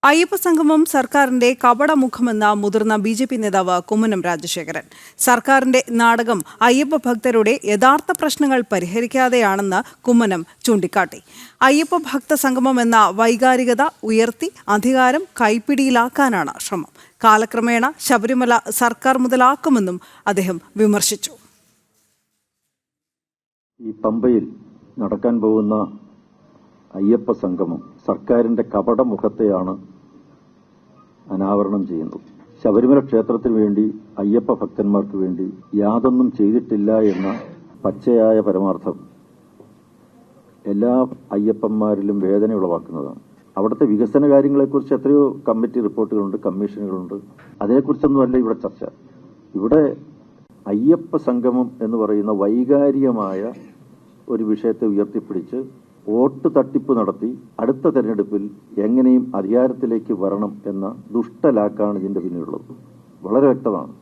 അയ്യപ്പ സംഗമം സർക്കാരിന്റെ കപടമുഖമെന്ന മുതിർന്ന ബി.ജെ.പി. നേതാവ് കുമ്മനം രാജശേഖരൻ. സർക്കാരിന്റെ നാടകം അയ്യപ്പ ഭക്തരുടെ യഥാർത്ഥ പ്രശ്നങ്ങൾ പരിഹരിക്കാതെയാണെന്ന് കുമ്മനം ചൂണ്ടിക്കാട്ടി. അയ്യപ്പ ഭക്ത സംഗമം എന്ന വൈകാരികത ഉയർത്തി അധികാരം കൈപ്പിടിയിലാക്കാനാണ് ശ്രമം. കാലക്രമേണ ശബരിമല സർക്കാർ മുതലാക്കുമെന്നും അദ്ദേഹം വിമർശിച്ചു. ഈ പമ്പയിൽ നടക്കാൻ പോകുന്ന അയ്യപ്പ സംഗമം സർക്കാരിന്റെ കപടമുഖത്തെയാണ് അനാവരണം ചെയ്യുന്നത്. ശബരിമല ക്ഷേത്രത്തിന് വേണ്ടി അയ്യപ്പ ഭക്തന്മാർക്ക് വേണ്ടി യാതൊന്നും ചെയ്തിട്ടില്ല എന്ന പച്ചയായ പരമാർത്ഥം എല്ലാ അയ്യപ്പന്മാരിലും വേദന ഉളവാക്കുന്നതാണ്. അവിടുത്തെ വികസന കാര്യങ്ങളെക്കുറിച്ച് എത്രയോ കമ്മിറ്റി റിപ്പോർട്ടുകളുണ്ട്, കമ്മീഷനുകളുണ്ട്. അതേക്കുറിച്ചൊന്നുമല്ല ഇവിടെ ചർച്ച. ഇവിടെ അയ്യപ്പ സംഗമം എന്ന് പറയുന്ന വൈകാരികമായ ഒരു വിഷയത്തെ ഉയർത്തിപ്പിടിച്ച് വോട്ട് തട്ടിപ്പ് നടത്തി അടുത്ത തെരഞ്ഞെടുപ്പിൽ എങ്ങനെയും അധികാരത്തിലേക്ക് വരണം എന്ന ദുഷ്ടലാക്കാണ് ഇതിന്റെ പിന്നിലുള്ളത്. വളരെ വ്യക്തമാണ്.